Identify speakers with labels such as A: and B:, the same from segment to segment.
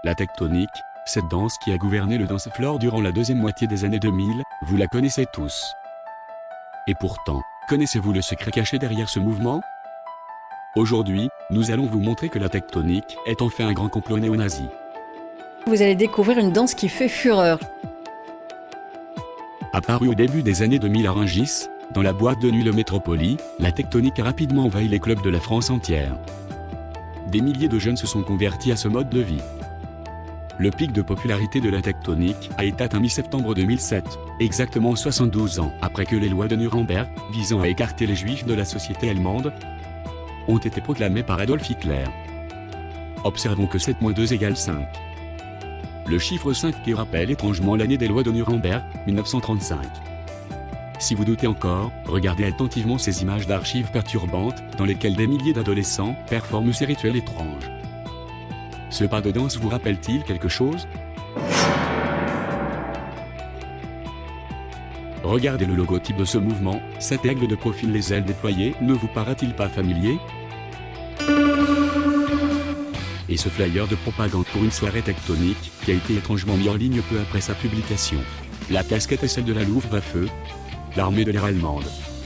A: La tectonique, cette danse qui a gouverné le dansefloor durant la deuxième moitié des années 2000, vous la connaissez tous. Et pourtant, connaissez-vous le secret caché derrière ce mouvement? Aujourd'hui, nous allons vous montrer que la tectonique est en fait un grand complot néo-nazi.
B: Vous allez découvrir une danse qui fait fureur.
A: Apparue au début des années 2000 à Rungis, dans la boîte de nuit Le Métropoli, la tectonique a rapidement envahi les clubs de la France entière. Des milliers de jeunes se sont convertis à ce mode de vie. Le pic de popularité de la tectonique a été atteint mi-septembre 2007, exactement 72 ans après que les lois de Nuremberg, visant à écarter les juifs de la société allemande, ont été proclamées par Adolf Hitler. Observons que 7 moins 2 égale 5. Le chiffre 5 qui rappelle étrangement l'année des lois de Nuremberg, 1935. Si vous doutez encore, regardez attentivement ces images d'archives perturbantes, dans lesquelles des milliers d'adolescents performent ces rituels étranges. Ce pas de danse vous rappelle-t-il quelque chose? Regardez le logotype de ce mouvement, cet aigle de profil, les ailes déployées, ne vous paraît-il pas familier? Et ce flyer de propagande pour une soirée tectonique, qui a été étrangement mis en ligne peu après sa publication. La casquette est celle de la Luftwaffe, l'armée de l'air allemande.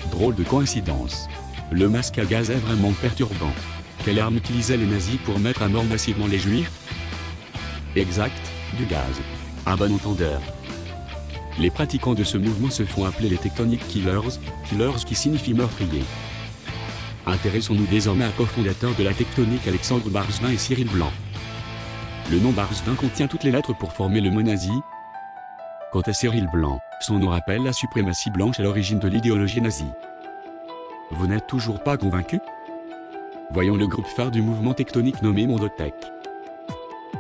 A: Drôle de coïncidence. Le masque à gaz est vraiment perturbant. Quelle arme utilisaient les nazis pour mettre à mort massivement les juifs? Exact, du gaz. Un bon entendeur. Les pratiquants de ce mouvement se font appeler les tectonic killers, killers qui signifie meurtrier. Intéressons-nous désormais à cofondateurs de la tectonique, Alexandre Barzun et Cyril Blanc. Le nom Barzun contient toutes les lettres pour former le mot nazi. Quant à Cyril Blanc, son nom rappelle la suprématie blanche à l'origine de l'idéologie nazie. Vous n'êtes toujours pas convaincu? Voyons le groupe phare du mouvement tectonique nommé Mondotech.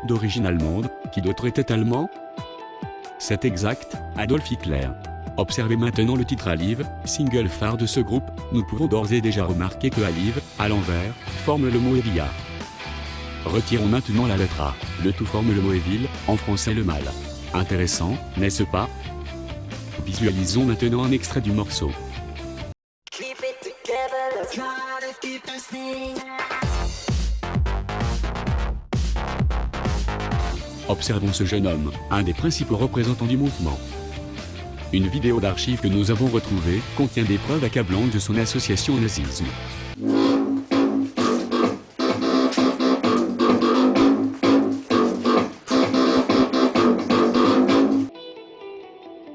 A: D'origine allemande, qui d'autre était allemand? C'est exact, Adolf Hitler. Observez maintenant le titre Alive, single phare de ce groupe. Nous pouvons d'ores et déjà remarquer que Alive, à l'envers, forme le mot Evia. Retirons maintenant la lettre A, le tout forme le mot Evil, en français le mal. Intéressant, n'est-ce pas? Visualisons maintenant un extrait du morceau. Observons ce jeune homme, un des principaux représentants du mouvement. Une vidéo d'archives que nous avons retrouvée contient des preuves accablantes de son association au nazisme.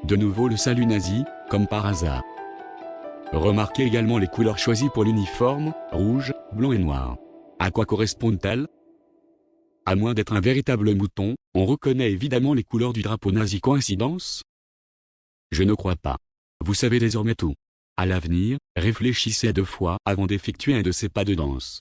A: De nouveau le salut nazi, comme par hasard. Remarquez également les couleurs choisies pour l'uniforme, rouge, blanc et noir. À quoi correspondent-elles? À moins d'être un véritable mouton, on reconnaît évidemment les couleurs du drapeau nazi. Coïncidence? Je ne crois pas. Vous savez désormais tout. À l'avenir, réfléchissez à 2 fois avant d'effectuer un de ces pas de danse.